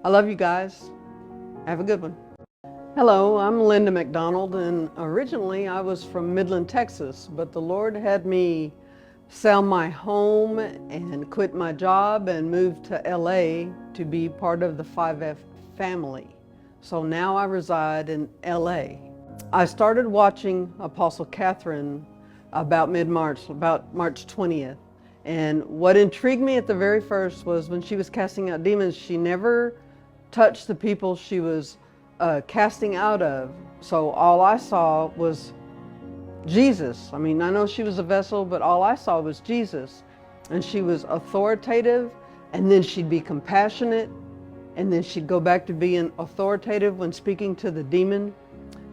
I love you guys. Have a good one. Hello, I'm Linda McDonald, and originally I was from Midland, Texas, but the Lord had me sell my home and quit my job and move to LA to be part of the 5F family. So now I reside in LA. I started watching Apostle Catherine about mid-March, about March 20th. And what intrigued me at the very first was when she was casting out demons, she never touched the people she was casting out of. So all I saw was Jesus. I mean, I know she was a vessel, but all I saw was Jesus. And she was authoritative, and then she'd be compassionate, and then she'd go back to being authoritative when speaking to the demon.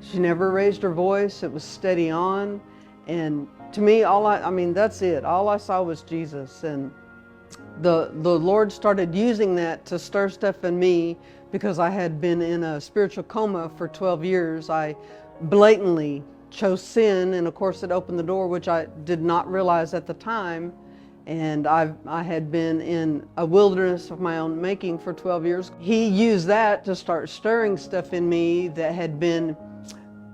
She never raised her voice. It was steady on. And to me, I mean, that's it. All I saw was Jesus. And the Lord started using that to stir stuff in me because I had been in a spiritual coma for 12 years. I blatantly chose sin, and of course it opened the door, which I did not realize at the time. And I had been in a wilderness of my own making for 12 years. He used that to start stirring stuff in me that had been,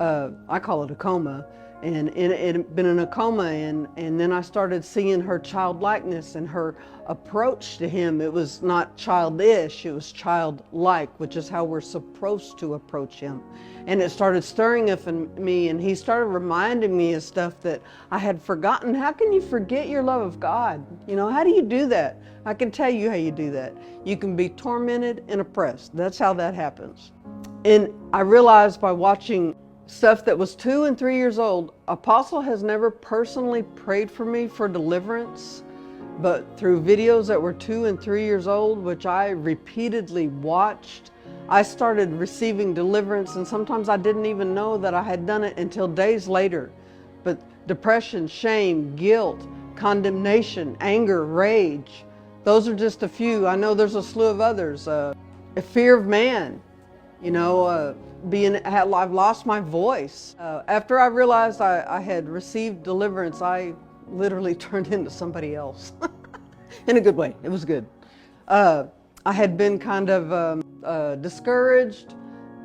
I call it a coma. And it had been in a coma, and then I started seeing her childlikeness and her approach to him. It was not childish, it was childlike, which is how we're supposed to approach him. And it started stirring up in me, and he started reminding me of stuff that I had forgotten. How can you forget your love of God? You know, how do you do that? I can tell you how you do that. You can be tormented and oppressed. That's how that happens. And I realized by watching stuff that was 2 and 3 years old, Apostle has never personally prayed for me for deliverance, but through videos that were 2 and 3 years old, which I repeatedly watched, I started receiving deliverance, and sometimes I didn't even know that I had done it until days later. But depression, shame, guilt, condemnation, anger, rage, those are just a few. I know there's a slew of others. A fear of man, you know, I've lost my voice. After I realized I had received deliverance, I literally turned into somebody else. In a good way. It was good. I had been kind of discouraged,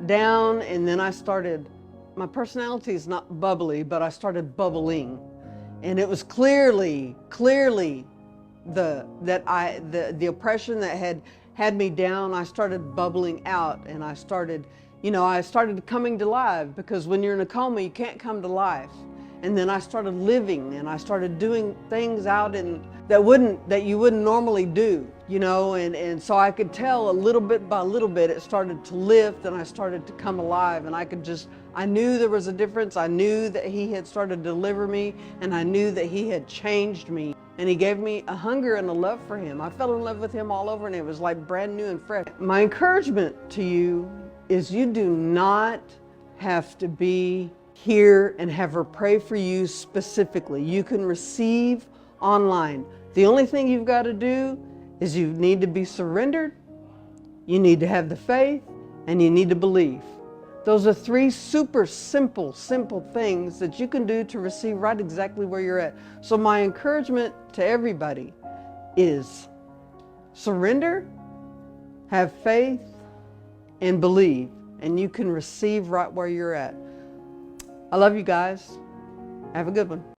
down, and then I started, my personality is not bubbly, but I started bubbling. And it was clearly the oppression that had me down. I started bubbling out, and I started coming to life, because when you're in a coma, you can't come to life. And then I started living, and I started doing things out that you wouldn't normally do, you know, and so I could tell a little bit by little bit it started to lift, and I started to come alive, and I knew there was a difference. I knew that he had started to deliver me, and I knew that he had changed me, and he gave me a hunger and a love for him. I fell in love with him all over, and it was like brand new and fresh. My encouragement to you is you do not have to be here and have her pray for you specifically. You can receive online. The only thing you've got to do is you need to be surrendered, you need to have the faith, and you need to believe. Those are 3 super simple things that you can do to receive right exactly where you're at. So my encouragement to everybody is surrender, have faith, and believe, and you can receive right where you're at. I love you guys. Have a good one.